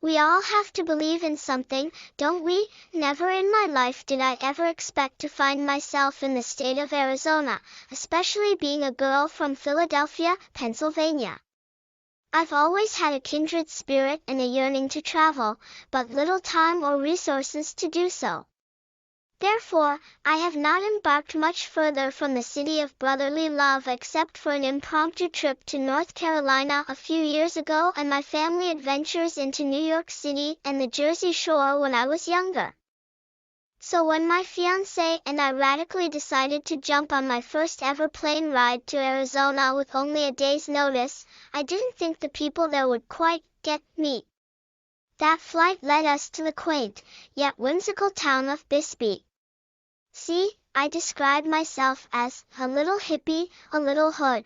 We all have to believe in something, don't we? Never in my life did I ever expect to find myself in the state of Arizona, especially being a girl from Philadelphia, Pennsylvania. I've always had a kindred spirit and a yearning to travel, but little time or resources to do so. Therefore, I have not embarked much further from the city of brotherly love except for an impromptu trip to North Carolina a few years ago and my family adventures into New York City and the Jersey Shore when I was younger. So when my fiancé and I radically decided to jump on my first ever plane ride to Arizona with only a day's notice, I didn't think the people there would quite get me. That flight led us to the quaint, yet whimsical town of Bisbee. See, I describe myself as a little hippie, a little hood.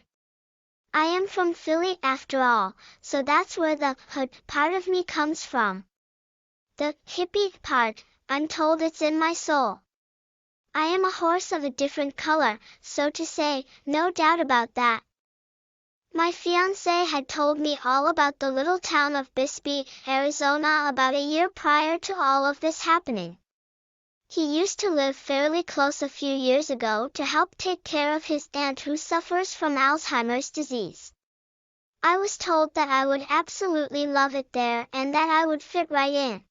I am from Philly after all, so that's where the hood part of me comes from. The hippie part, I'm told it's in my soul. I am a horse of a different color, so to say, no doubt about that. My fiancé had told me all about the little town of Bisbee, Arizona about a year prior to all of this happening. He used to live fairly close a few years ago to help take care of his aunt who suffers from Alzheimer's disease. I was told that I would absolutely love it there and that I would fit right in.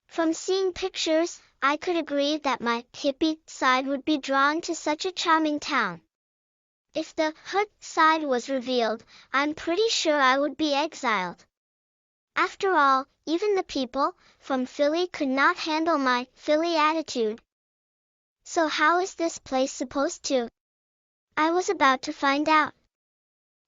From seeing pictures, I could agree that my hippie side would be drawn to such a charming town. If the hood side was revealed, I'm pretty sure I would be exiled. After all, even the people from Philly could not handle my Philly attitude. So how is this place supposed to? I was about to find out.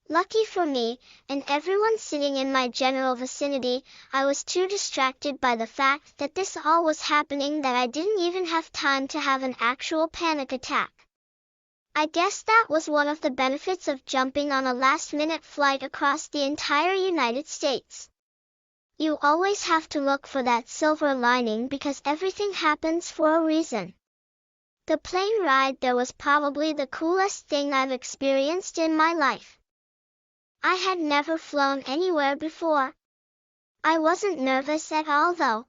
Lucky for me, and everyone sitting in my general vicinity, I was too distracted by the fact that this all was happening that I didn't even have time to have an actual panic attack. I guess that was one of the benefits of jumping on a last-minute flight across the entire United States. You always have to look for that silver lining because everything happens for a reason. The plane ride there was probably the coolest thing I've experienced in my life. I had never flown anywhere before. I wasn't nervous at all though.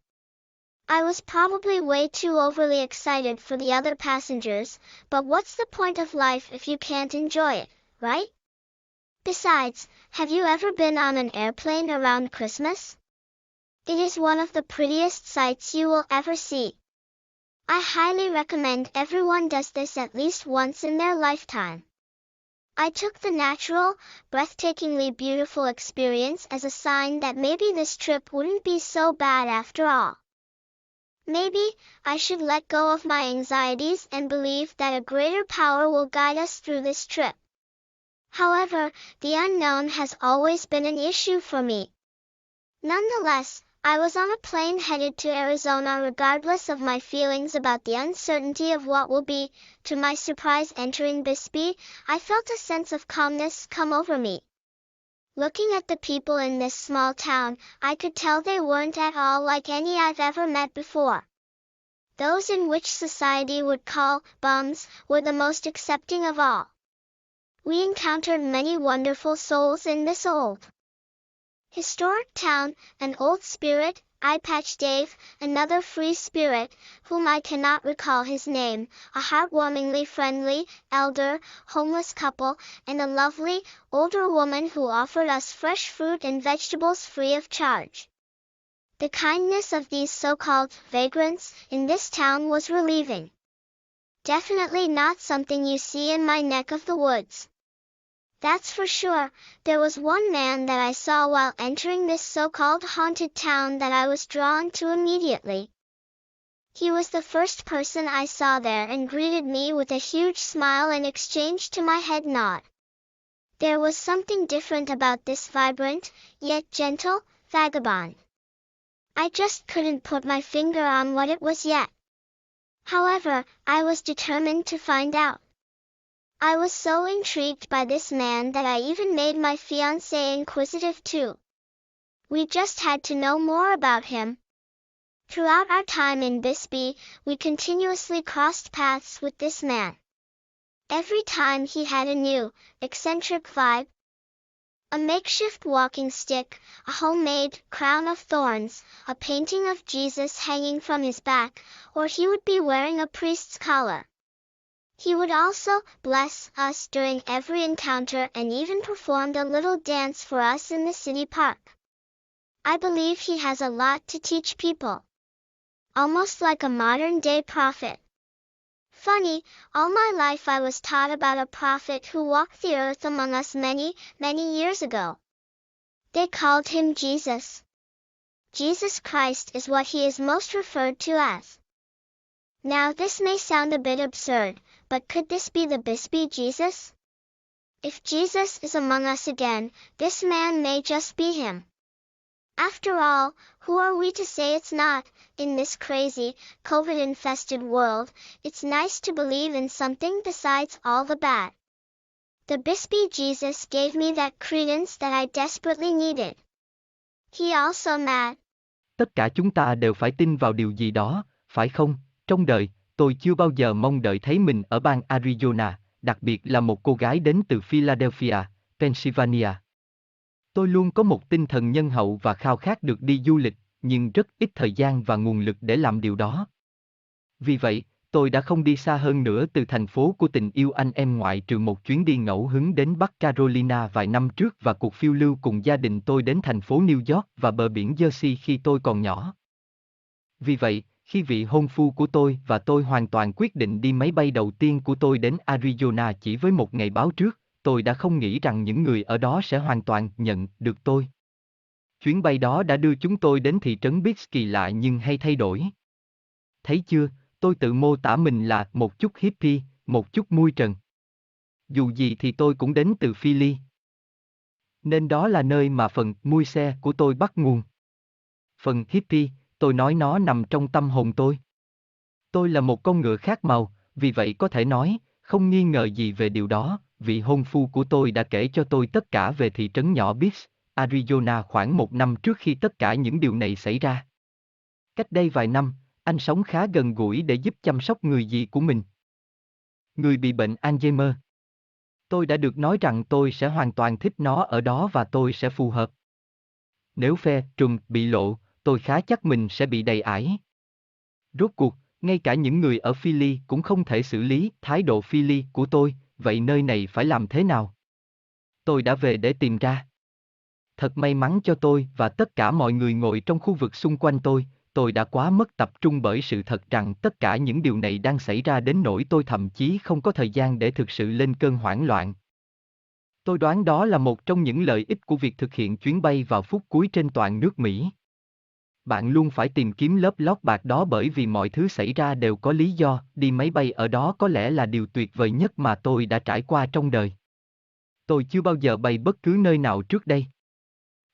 I was probably way too overly excited for the other passengers, but what's the point of life if you can't enjoy it, right? Besides, have you ever been on an airplane around Christmas? It is one of the prettiest sights you will ever see. I highly recommend everyone does this at least once in their lifetime. I took the natural, breathtakingly beautiful experience as a sign that maybe this trip wouldn't be so bad after all. Maybe I should let go of my anxieties and believe that a greater power will guide us through this trip. However, the unknown has always been an issue for me. Nonetheless, I was on a plane headed to Arizona regardless of my feelings about the uncertainty of what will be. To my surprise entering Bisbee, I felt a sense of calmness come over me. Looking at the people in this small town, I could tell they weren't at all like any I've ever met before. Those in which society would call bums were the most accepting of all. We encountered many wonderful souls in this old historic town, an old spirit, Eye Patch Dave, another free spirit, whom I cannot recall his name, a heartwarmingly friendly, elder, homeless couple, and a lovely, older woman who offered us fresh fruit and vegetables free of charge. The kindness of these so-called vagrants in this town was relieving. Definitely not something you see in my neck of the woods. That's for sure. There was one man that I saw while entering this so-called haunted town that I was drawn to immediately. He was the first person I saw there and greeted me with a huge smile and exchanged to my head nod. There was something different about this vibrant, yet gentle, vagabond. I just couldn't put my finger on what it was yet. However, I was determined to find out. I was so intrigued by this man that I even made my fiancé inquisitive too. We just had to know more about him. Throughout our time in Bisbee, we continuously crossed paths with this man. Every time he had a new, eccentric vibe. a makeshift walking stick, a homemade crown of thorns, a painting of Jesus hanging from his back, or he would be wearing a priest's collar. He would also bless us during every encounter and even performed a little dance for us in the city park. I believe he has a lot to teach people. Almost like a modern-day prophet. Funny, all my life I was taught about a prophet who walked the earth among us many, many years ago. They called him Jesus. Jesus Christ is what he is most referred to as. Now this may sound a bit absurd, but could this be the Bisbee Jesus? If Jesus is among us again, this man may just be him. After all, who are we to say it's not? In this crazy, COVID-infested world, it's nice to believe in something besides all the bad. The Bisbee Jesus gave me that credence that I desperately needed. He also mad. Tất cả chúng ta đều phải tin vào điều gì đó, phải không? Trong đời, tôi chưa bao giờ mong đợi thấy mình ở bang Arizona, đặc biệt là một cô gái đến từ Philadelphia, Pennsylvania. Tôi luôn có một tinh thần nhân hậu và khao khát được đi du lịch, nhưng rất ít thời gian và nguồn lực để làm điều đó. Vì vậy, tôi đã không đi xa hơn nữa từ thành phố của tình yêu anh em ngoại trừ một chuyến đi ngẫu hứng đến Bắc Carolina vài năm trước và cuộc phiêu lưu cùng gia đình tôi đến thành phố New York và bờ biển Jersey khi tôi còn nhỏ. Vì vậy, khi vị hôn phu của tôi và tôi hoàn toàn quyết định đi máy bay đầu tiên của tôi đến Arizona chỉ với một ngày báo trước, tôi đã không nghĩ rằng những người ở đó sẽ hoàn toàn nhận được tôi. Chuyến bay đó đã đưa chúng tôi đến thị trấn Biggs kỳ lạ nhưng hay thay đổi. Thấy chưa, tôi tự mô tả mình là một chút hippie, một chút mui trần. Dù gì thì tôi cũng đến từ Philly. Nên đó là nơi mà phần mui xe của tôi bắt nguồn. Phần hippie, tôi nói nó nằm trong tâm hồn tôi. Tôi là một con ngựa khác màu, vì vậy có thể nói, không nghi ngờ gì về điều đó, vị hôn phu của tôi đã kể cho tôi tất cả về thị trấn nhỏ Biggs, Arizona khoảng 1 năm trước khi tất cả những điều này xảy ra. Cách đây vài năm, anh sống khá gần gũi để giúp chăm sóc người dì của mình. Người bị bệnh Alzheimer. Tôi đã được nói rằng tôi sẽ hoàn toàn thích nó ở đó và tôi sẽ phù hợp. Nếu phe trùm bị lộ, tôi khá chắc mình sẽ bị đầy ải. Rốt cuộc, ngay cả những người ở Philly cũng không thể xử lý thái độ Philly của tôi, vậy nơi này phải làm thế nào? Tôi đã về để tìm ra. Thật may mắn cho tôi và tất cả mọi người ngồi trong khu vực xung quanh tôi đã quá mất tập trung bởi sự thật rằng tất cả những điều này đang xảy ra đến nỗi tôi thậm chí không có thời gian để thực sự lên cơn hoảng loạn. Tôi đoán đó là một trong những lợi ích của việc thực hiện chuyến bay vào phút cuối trên toàn nước Mỹ. Bạn luôn phải tìm kiếm lớp lót bạc đó bởi vì mọi thứ xảy ra đều có lý do, đi máy bay ở đó có lẽ là điều tuyệt vời nhất mà tôi đã trải qua trong đời. Tôi chưa bao giờ bay bất cứ nơi nào trước đây.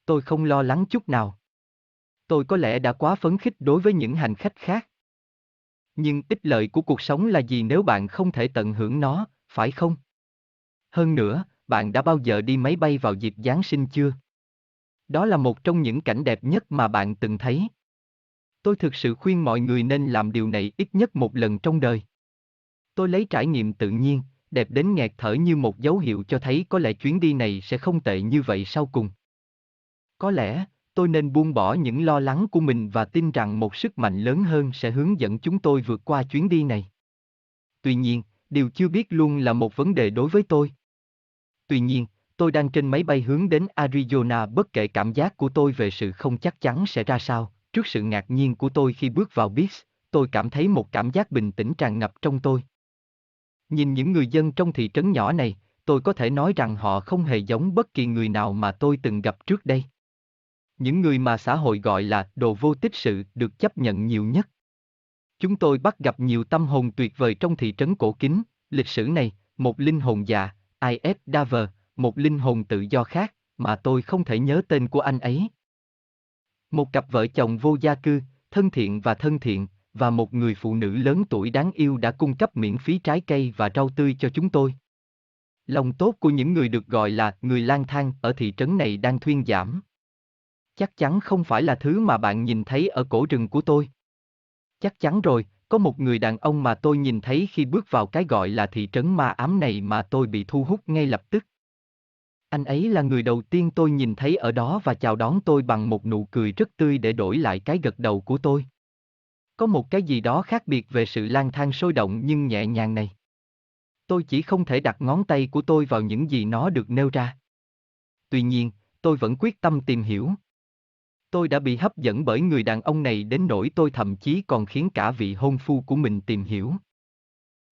Tôi không lo lắng chút nào. Tôi có lẽ đã quá phấn khích đối với những hành khách khác. Nhưng ích lợi của cuộc sống là gì nếu bạn không thể tận hưởng nó, phải không? Hơn nữa, bạn đã bao giờ đi máy bay vào dịp Giáng sinh chưa? Đó là một trong những cảnh đẹp nhất mà bạn từng thấy. Tôi thực sự khuyên mọi người nên làm điều này ít nhất một lần trong đời. Tôi lấy trải nghiệm tự nhiên, đẹp đến nghẹt thở như một dấu hiệu cho thấy có lẽ chuyến đi này sẽ không tệ như vậy sau cùng. Có lẽ, tôi nên buông bỏ những lo lắng của mình và tin rằng một sức mạnh lớn hơn sẽ hướng dẫn chúng tôi vượt qua chuyến đi này. Tuy nhiên, điều chưa biết luôn là một vấn đề đối với tôi. Tuy nhiên, tôi đang trên máy bay hướng đến Arizona bất kể cảm giác của tôi về sự không chắc chắn sẽ ra sao. Trước sự ngạc nhiên của tôi khi bước vào Biggs, tôi cảm thấy một cảm giác bình tĩnh tràn ngập trong tôi. Nhìn những người dân trong thị trấn nhỏ này, tôi có thể nói rằng họ không hề giống bất kỳ người nào mà tôi từng gặp trước đây. Những người mà xã hội gọi là đồ vô tích sự được chấp nhận nhiều nhất. Chúng tôi bắt gặp nhiều tâm hồn tuyệt vời trong thị trấn cổ kính, lịch sử này, một linh hồn già, I.F. Daver, một linh hồn tự do khác, mà tôi không thể nhớ tên của anh ấy. Một cặp vợ chồng vô gia cư, thân thiện, và một người phụ nữ lớn tuổi đáng yêu đã cung cấp miễn phí trái cây và rau tươi cho chúng tôi. Lòng tốt của những người được gọi là người lang thang ở thị trấn này đang thuyên giảm. Chắc chắn không phải là thứ mà bạn nhìn thấy ở cổ rừng của tôi. Chắc chắn rồi, có một người đàn ông mà tôi nhìn thấy khi bước vào cái gọi là thị trấn ma ám này mà tôi bị thu hút ngay lập tức. Anh ấy là người đầu tiên tôi nhìn thấy ở đó và chào đón tôi bằng một nụ cười rất tươi để đổi lại cái gật đầu của tôi. Có một cái gì đó khác biệt về sự lang thang sôi động nhưng nhẹ nhàng này. Tôi chỉ không thể đặt ngón tay của tôi vào những gì nó được nêu ra. Tuy nhiên, tôi vẫn quyết tâm tìm hiểu. Tôi đã bị hấp dẫn bởi người đàn ông này đến nỗi tôi thậm chí còn khiến cả vị hôn phu của mình tìm hiểu.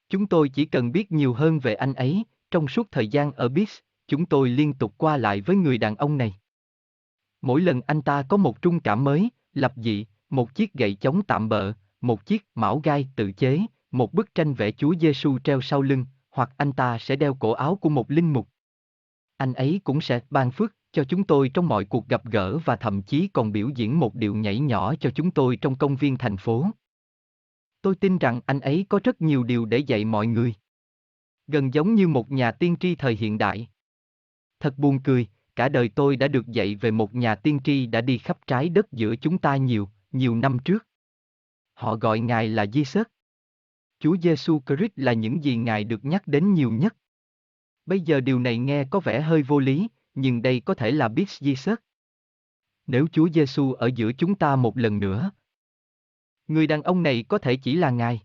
Chúng tôi chỉ cần biết nhiều hơn về anh ấy, trong suốt thời gian ở BIS, chúng tôi liên tục qua lại với người đàn ông này. Mỗi lần anh ta có một trung cảm mới, lập dị, một chiếc gậy chống tạm bợ, một chiếc mão gai tự chế, một bức tranh vẽ Chúa Giêsu treo sau lưng, hoặc anh ta sẽ đeo cổ áo của một linh mục. Anh ấy cũng sẽ ban phước cho chúng tôi trong mọi cuộc gặp gỡ và thậm chí còn biểu diễn một điệu nhảy nhỏ cho chúng tôi trong công viên thành phố. Tôi tin rằng anh ấy có rất nhiều điều để dạy mọi người. Gần giống như một nhà tiên tri thời hiện đại. Thật buồn cười, cả đời tôi đã được dạy về một nhà tiên tri đã đi khắp trái đất giữa chúng ta nhiều năm trước. Họ gọi Ngài là Jesus. Chúa Giêsu Christ là những gì Ngài được nhắc đến nhiều nhất. Bây giờ điều này nghe có vẻ hơi vô lý, nhưng đây có thể là biết Jesus. Nếu Chúa Giêsu ở giữa chúng ta một lần nữa, người đàn ông này có thể chỉ là Ngài.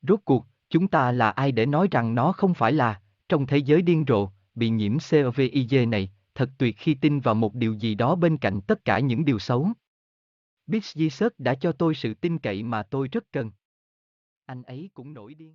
Rốt cuộc, chúng ta là ai để nói rằng nó không phải là, trong thế giới điên rồ, bị nhiễm COVID này, thật tuyệt khi tin vào một điều gì đó bên cạnh tất cả những điều xấu. Biết Jesus đã cho tôi sự tin cậy mà tôi rất cần. Anh ấy cũng nổi điên.